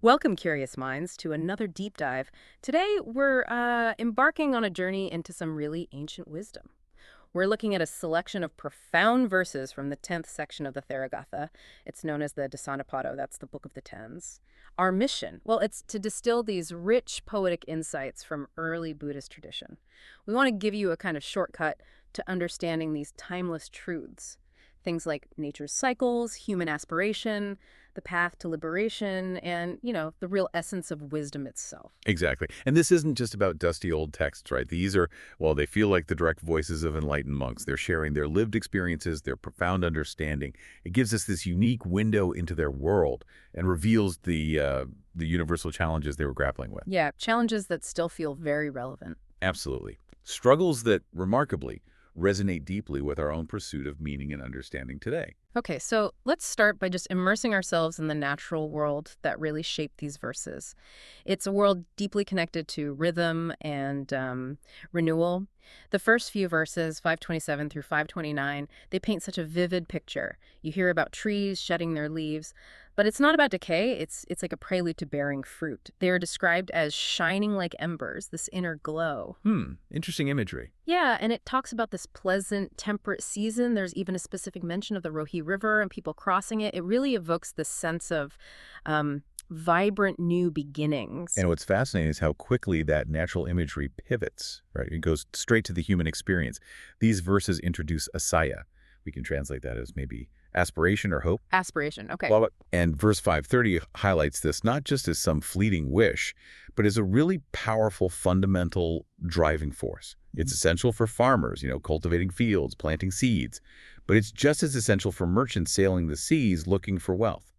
Welcome, curious minds, to another deep dive. Today, we're embarking on a journey into some really ancient wisdom. We're looking at a selection of profound verses from the 10th section of the Theragāthā. It's known as the Dasanipato, that's the Book of the Tens. Our mission, well, it's to distill these rich poetic insights from early Buddhist tradition. We want to give you a kind of shortcut to understanding these timeless truths. Things like nature's cycles, human aspiration, the path to liberation, and, the real essence of wisdom itself. Exactly. And this isn't just about dusty old texts, right? These are, well, they feel like the direct voices of enlightened monks. They're sharing their lived experiences, their profound understanding. It gives us this unique window into their world and reveals the universal challenges they were grappling with. Yeah, challenges that still feel very relevant. Absolutely. Struggles that, remarkably, resonate deeply with our own pursuit of meaning and understanding today. Okay, so let's start by just immersing ourselves in the natural world that really shaped these verses. It's a world deeply connected to rhythm and renewal. The first few verses, 527 through 529, they paint such a vivid picture. You hear about trees shedding their leaves, but it's not about decay. It's like a prelude to bearing fruit. They are described as shining like embers, this inner glow. Interesting imagery. Yeah, and it talks about this pleasant, temperate season. There's even a specific mention of the Rohi River and people crossing it. It really evokes this sense of vibrant new beginnings. And what's fascinating is how quickly that natural imagery pivots, right? It goes straight to the human experience. These verses introduce asaya. We can translate that as maybe aspiration or hope. Aspiration, okay. And verse 530 highlights this not just as some fleeting wish, but as a really powerful, fundamental driving force. It's essential for farmers, cultivating fields, planting seeds, but it's just as essential for merchants sailing the seas looking for wealth.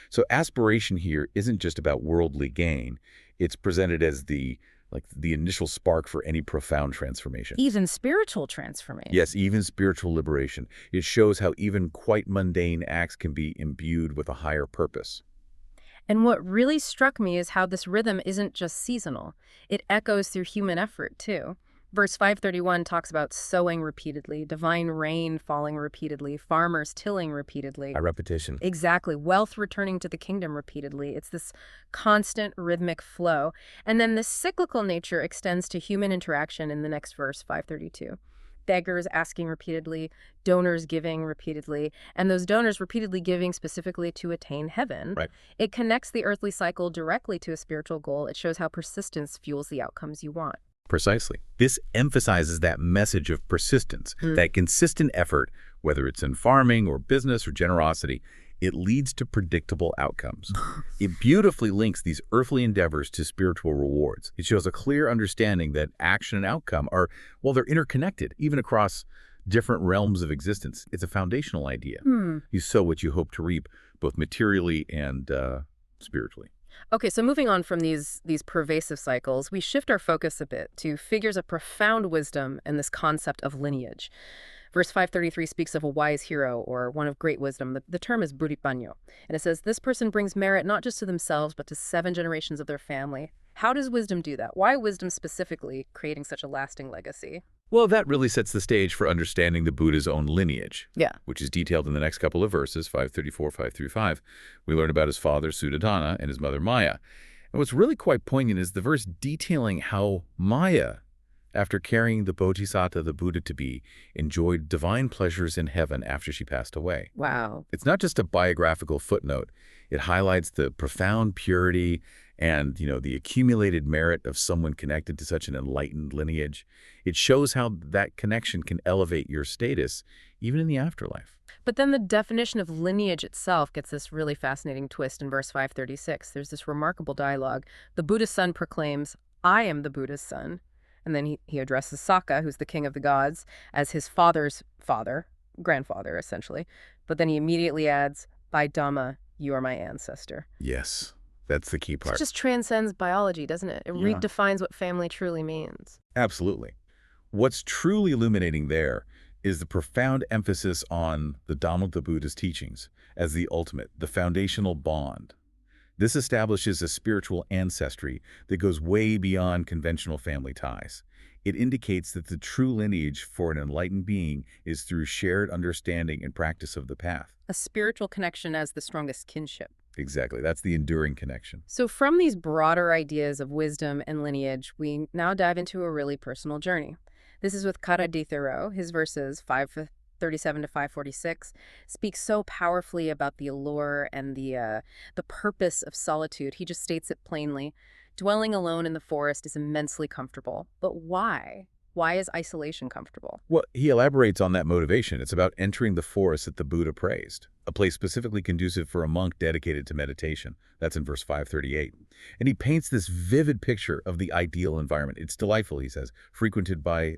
So aspiration here isn't just about worldly gain. It's presented as the initial spark for any profound transformation. Even spiritual transformation. Yes, even spiritual liberation. It shows how even quite mundane acts can be imbued with a higher purpose. And what really struck me is how this rhythm isn't just seasonal. It echoes through human effort, too. Verse 531 talks about sowing repeatedly, divine rain falling repeatedly, farmers tilling repeatedly. A repetition. Exactly. Wealth returning to the kingdom repeatedly. It's this constant rhythmic flow. And then the cyclical nature extends to human interaction in the next verse, 532. Beggars asking repeatedly, donors giving repeatedly, and those donors repeatedly giving specifically to attain heaven. Right. It connects the earthly cycle directly to a spiritual goal. It shows how persistence fuels the outcomes you want. Precisely. This emphasizes that message of persistence, that consistent effort, whether it's in farming or business or generosity, it leads to predictable outcomes. It beautifully links these earthly endeavors to spiritual rewards. It shows a clear understanding that action and outcome are, they're interconnected, even across different realms of existence. It's a foundational idea. You sow what you hope to reap, both materially and spiritually. Okay, so moving on from these pervasive cycles, we shift our focus a bit to figures of profound wisdom and this concept of lineage. Verse 533 speaks of a wise hero or one of great wisdom. The term is Buddhipanyo, and it says this person brings merit not just to themselves, but to 7 generations of their family. How does wisdom do that? Why wisdom specifically creating such a lasting legacy? Well, that really sets the stage for understanding the Buddha's own lineage, which is detailed in the next couple of verses, 534, 535. We learn about his father, Suttanta, and his mother, Maya. And what's really quite poignant is the verse detailing how Maya, after carrying the Bodhisattva, the Buddha to be, enjoyed divine pleasures in heaven after she passed away. Wow. It's not just a biographical footnote. It highlights the profound purity and, the accumulated merit of someone connected to such an enlightened lineage. It shows how that connection can elevate your status, even in the afterlife. But then the definition of lineage itself gets this really fascinating twist in verse 536. There's this remarkable dialogue. The Buddha's son proclaims, "I am the Buddha's son." And then he addresses Saka, who's the king of the gods, as his father's father, grandfather, essentially. But then he immediately adds, "By Dhamma, you are my ancestor." Yes, that's the key part. It just transcends biology, doesn't it? It redefines what family truly means. Absolutely. What's truly illuminating there is the profound emphasis on the Dhamma of the Buddha's teachings as the ultimate, the foundational bond. This establishes a spiritual ancestry that goes way beyond conventional family ties. It indicates that the true lineage for an enlightened being is through shared understanding and practice of the path. A spiritual connection as the strongest kinship. Exactly. That's the enduring connection. So from these broader ideas of wisdom and lineage, we now dive into a really personal journey. This is with Kara di Thoreau. His verses 537 to 546 speak so powerfully about the allure and the purpose of solitude. He just states it plainly. Dwelling alone in the forest is immensely comfortable. But why? Why is isolation comfortable? Well, he elaborates on that motivation. It's about entering the forest that the Buddha praised, a place specifically conducive for a monk dedicated to meditation. That's in verse 538. And he paints this vivid picture of the ideal environment. It's delightful, he says, frequented by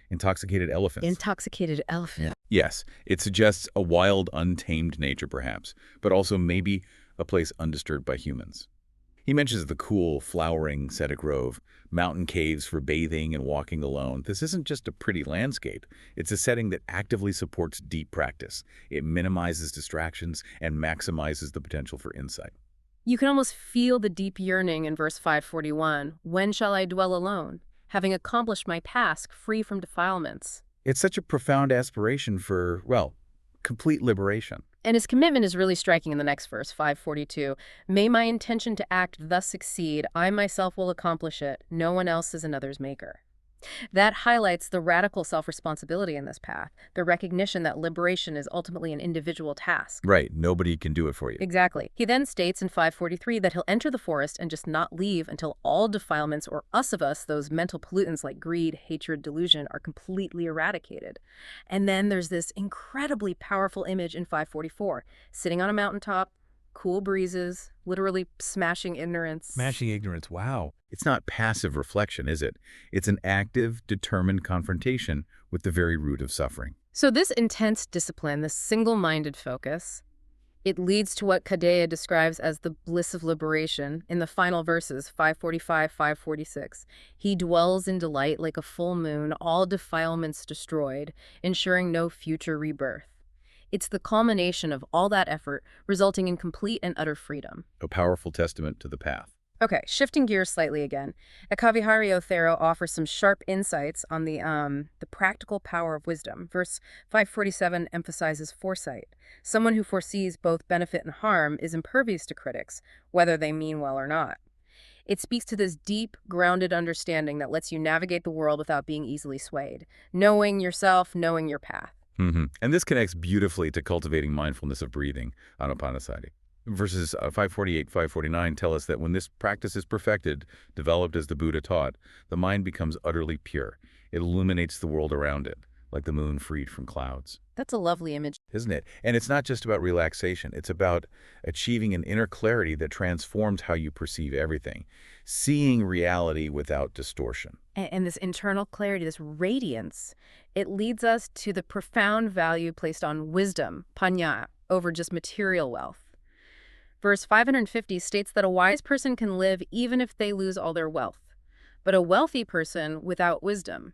intoxicated elephants. Intoxicated elephant. Yes, it suggests a wild, untamed nature, perhaps, but also maybe a place undisturbed by humans. He mentions the cool, flowering Seta Grove, mountain caves for bathing and walking alone. This isn't just a pretty landscape. It's a setting that actively supports deep practice. It minimizes distractions and maximizes the potential for insight. You can almost feel the deep yearning in verse 541. When shall I dwell alone, having accomplished my task free from defilements? It's such a profound aspiration for, well, complete liberation. And his commitment is really striking in the next verse, 542. May my intention to act thus succeed. I myself will accomplish it. No one else is another's maker. That highlights the radical self-responsibility in this path, the recognition that liberation is ultimately an individual task. Right, nobody can do it for you. Exactly. He then states in 543 that he'll enter the forest and just not leave until all defilements or us, those mental pollutants like greed, hatred, delusion, are completely eradicated. And then there's this incredibly powerful image in 544, sitting on a mountaintop, cool breezes, literally smashing ignorance. Smashing ignorance, wow. It's not passive reflection, is it? It's an active, determined confrontation with the very root of suffering. So this intense discipline, this single-minded focus, it leads to what Kadeya describes as the bliss of liberation in the final verses, 545, 546. He dwells in delight like a full moon, all defilements destroyed, ensuring no future rebirth. It's the culmination of all that effort, resulting in complete and utter freedom. A powerful testament to the path. Okay, shifting gears slightly again. Ekavihārio Thoreau offers some sharp insights on the practical power of wisdom. Verse 547 emphasizes foresight. Someone who foresees both benefit and harm is impervious to critics, whether they mean well or not. It speaks to this deep, grounded understanding that lets you navigate the world without being easily swayed. Knowing yourself, knowing your path. And this connects beautifully to cultivating mindfulness of breathing, anapanasati. Verses 548, 549 tell us that when this practice is perfected, developed as the Buddha taught, the mind becomes utterly pure. It illuminates the world around it, like the moon freed from clouds. That's a lovely image. Isn't it? And it's not just about relaxation. It's about achieving an inner clarity that transforms how you perceive everything, seeing reality without distortion. And this internal clarity, this radiance, it leads us to the profound value placed on wisdom, paññā, over just material wealth. Verse 550 states that a wise person can live even if they lose all their wealth. But a wealthy person without wisdom,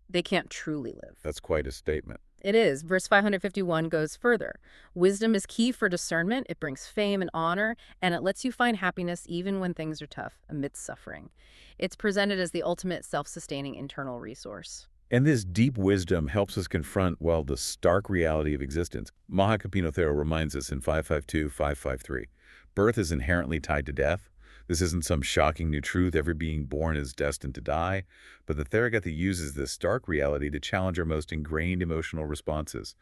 they can't truly live. That's quite a statement. It is. Verse 551 goes further. Wisdom is key for discernment. It brings fame and honor, and it lets you find happiness even when things are tough, amidst suffering. It's presented as the ultimate self-sustaining internal resource. And this deep wisdom helps us confront, well, the stark reality of existence. Mahakapino Thoreau reminds us in 552, 553. Birth is inherently tied to death. This isn't some shocking new truth, every being born is destined to die, but the Theragāthā uses this stark reality to challenge our most ingrained emotional responses,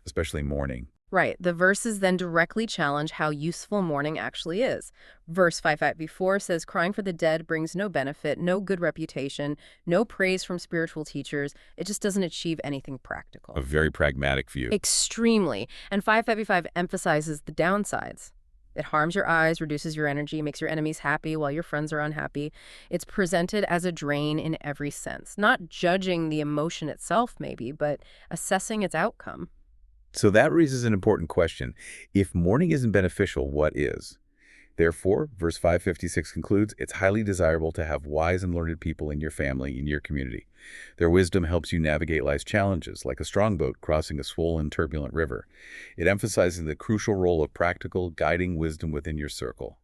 especially mourning. Right. The verses then directly challenge how useful mourning actually is. Verse 554 says, crying for the dead brings no benefit, no good reputation, no praise from spiritual teachers. It just doesn't achieve anything practical. A very pragmatic view. Extremely. And 555 emphasizes the downsides. It harms your eyes, reduces your energy, makes your enemies happy while your friends are unhappy. It's presented as a drain in every sense, not judging the emotion itself maybe, but assessing its outcome. So that raises an important question. If mourning isn't beneficial, what is? Therefore, verse 556 concludes, it's highly desirable to have wise and learned people in your family, in your community. Their wisdom helps you navigate life's challenges, like a strong boat crossing a swollen, turbulent river. It emphasizes the crucial role of practical, guiding wisdom within your circle,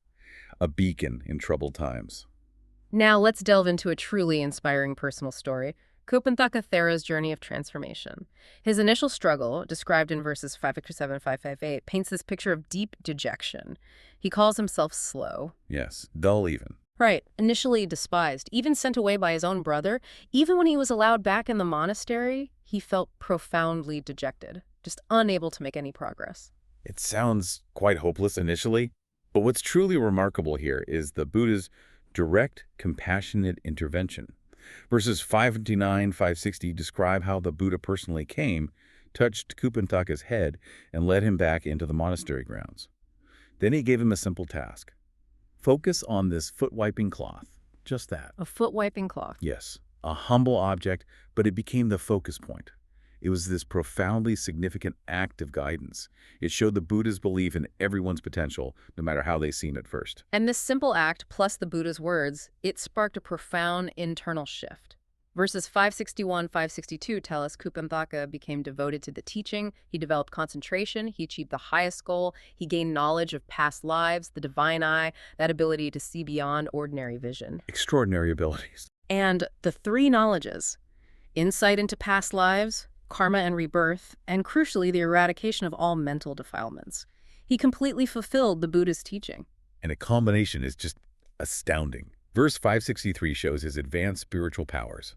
a beacon in troubled times. Now let's delve into a truly inspiring personal story. Kuppantaka Thera's journey of transformation. His initial struggle, described in verses 557 558, paints this picture of deep dejection. He calls himself slow. Yes, dull even. Right, initially despised, even sent away by his own brother. Even when he was allowed back in the monastery, he felt profoundly dejected, just unable to make any progress. It sounds quite hopeless initially, but what's truly remarkable here is the Buddha's direct, compassionate intervention. Verses 559, 560 describe how the Buddha personally came, touched Kuppantaka's head, and led him back into the monastery grounds. Then he gave him a simple task. Focus on this foot-wiping cloth. Just that. A foot-wiping cloth. Yes, a humble object, but it became the focus point. It was this profoundly significant act of guidance. It showed the Buddha's belief in everyone's potential, no matter how they seem at first. And this simple act, plus the Buddha's words, it sparked a profound internal shift. Verses 561, 562 tell us Kuppantaka became devoted to the teaching, he developed concentration, he achieved the highest goal, he gained knowledge of past lives, the divine eye, that ability to see beyond ordinary vision. Extraordinary abilities. And the three knowledges, insight into past lives, karma and rebirth, and crucially, the eradication of all mental defilements. He completely fulfilled the Buddha's teaching. And a combination is just astounding. Verse 563 shows his advanced spiritual powers.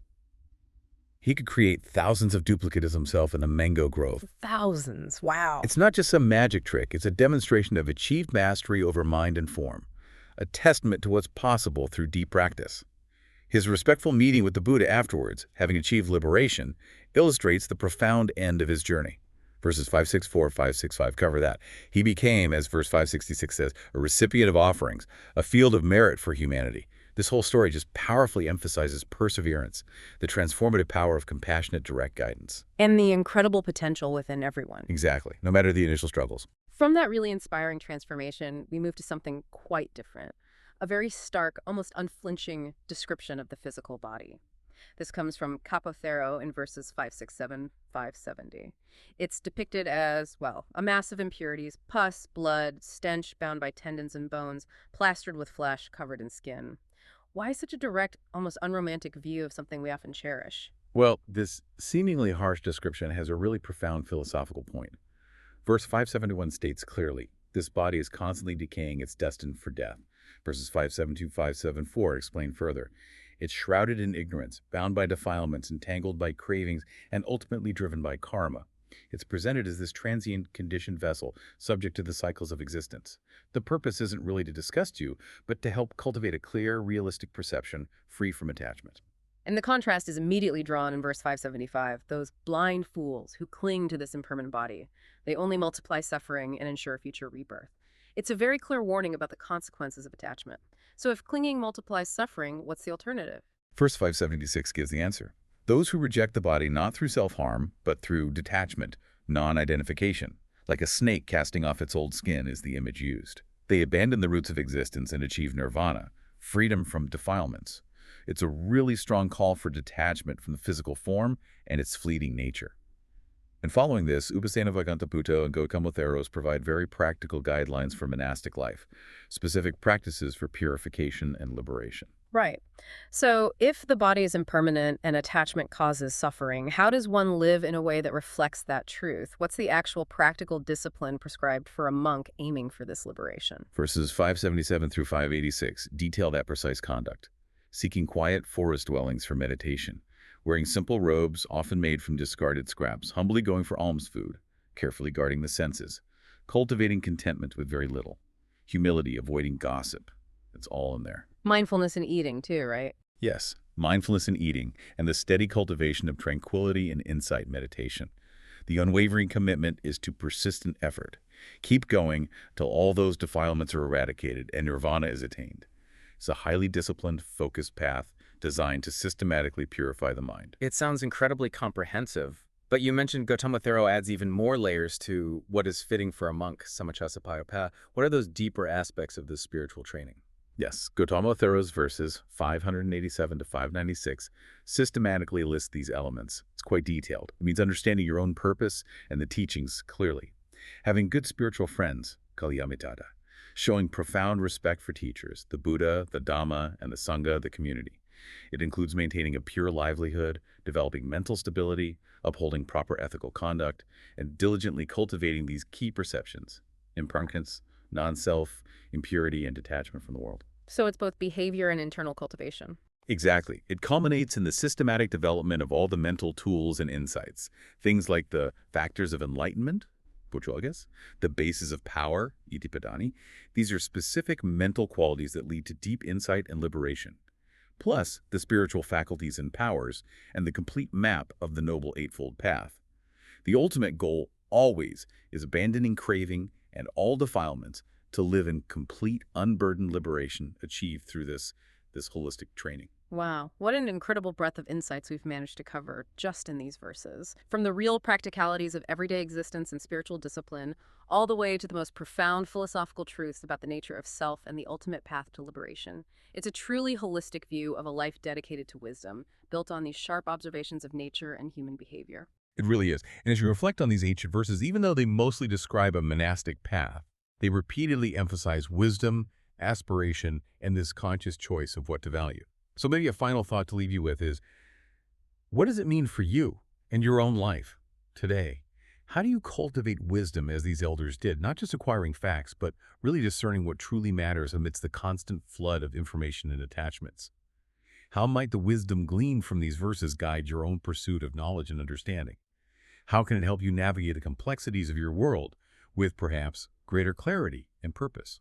He could create thousands of duplicates himself in a mango grove. Thousands, wow. It's not just some magic trick, it's a demonstration of achieved mastery over mind and form, a testament to what's possible through deep practice. His respectful meeting with the Buddha afterwards, having achieved liberation, illustrates the profound end of his journey. Verses 564, 565 cover that. He became, as verse 566 says, a recipient of offerings, a field of merit for humanity. This whole story just powerfully emphasizes perseverance, the transformative power of compassionate, direct guidance. And the incredible potential within everyone. Exactly, no matter the initial struggles. From that really inspiring transformation, we move to something quite different. A very stark, almost unflinching description of the physical body. This comes from Kappa-thero in verses 567, 570. It's depicted as, well, a mass of impurities, pus, blood, stench bound by tendons and bones, plastered with flesh, covered in skin. Why such a direct, almost unromantic view of something we often cherish? Well, this seemingly harsh description has a really profound philosophical point. Verse 571 states clearly, this body is constantly decaying, it's destined for death. Verses 572, 574 explain further. It's shrouded in ignorance, bound by defilements, entangled by cravings, and ultimately driven by karma. It's presented as this transient, conditioned vessel, subject to the cycles of existence. The purpose isn't really to disgust you, but to help cultivate a clear, realistic perception, free from attachment. And the contrast is immediately drawn in verse 575, those blind fools who cling to this impermanent body. They only multiply suffering and ensure future rebirth. It's a very clear warning about the consequences of attachment. So if clinging multiplies suffering, what's the alternative? Verse 576 gives the answer. Those who reject the body not through self-harm, but through detachment, non-identification, like a snake casting off its old skin is the image used. They abandon the roots of existence and achieve nirvana, freedom from defilements. It's a really strong call for detachment from the physical form and its fleeting nature. And following this, Upasanavagantaputta and Gautama Theros provide very practical guidelines for monastic life, specific practices for purification and liberation. Right. So if the body is impermanent and attachment causes suffering, how does one live in a way that reflects that truth? What's the actual practical discipline prescribed for a monk aiming for this liberation? Verses 577 through 586 detail that precise conduct. Seeking quiet forest dwellings for meditation, wearing simple robes often made from discarded scraps, humbly going for alms food, carefully guarding the senses, cultivating contentment with very little, humility, avoiding gossip. It's all in there. Mindfulness in eating too, right? Yes, mindfulness in eating and the steady cultivation of tranquility and insight meditation. The unwavering commitment is to persistent effort. Keep going till all those defilements are eradicated and nirvana is attained. It's a highly disciplined, focused path designed to systematically purify the mind. It sounds incredibly comprehensive, but you mentioned Gautama Thero adds even more layers to what is fitting for a monk, samachasapayapa. What are those deeper aspects of this spiritual training? Yes, Gautama Thero's verses 587 to 596 systematically list these elements. It's quite detailed. It means understanding your own purpose and the teachings clearly. Having good spiritual friends, kalyamitada. Showing profound respect for teachers, the Buddha, the Dhamma, and the Sangha, the community. It includes maintaining a pure livelihood, developing mental stability, upholding proper ethical conduct, and diligently cultivating these key perceptions: impermanence, non-self, impurity, and detachment from the world. So it's both behavior and internal cultivation. Exactly. It culminates in the systematic development of all the mental tools and insights. Things like the factors of enlightenment, Buddhist, the bases of power, Itipadani. These are specific mental qualities that lead to deep insight and liberation. Plus, the spiritual faculties and powers, and the complete map of the Noble Eightfold Path. The ultimate goal always is abandoning craving and all defilements to live in complete, unburdened liberation achieved through this holistic training. Wow, what an incredible breadth of insights we've managed to cover just in these verses. From the real practicalities of everyday existence and spiritual discipline, all the way to the most profound philosophical truths about the nature of self and the ultimate path to liberation. It's a truly holistic view of a life dedicated to wisdom, built on these sharp observations of nature and human behavior. It really is. And as you reflect on these ancient verses, even though they mostly describe a monastic path, they repeatedly emphasize wisdom, aspiration, and this conscious choice of what to value. So maybe a final thought to leave you with is, what does it mean for you and your own life today? How do you cultivate wisdom as these elders did, not just acquiring facts, but really discerning what truly matters amidst the constant flood of information and attachments? How might the wisdom gleaned from these verses guide your own pursuit of knowledge and understanding? How can it help you navigate the complexities of your world with perhaps greater clarity and purpose?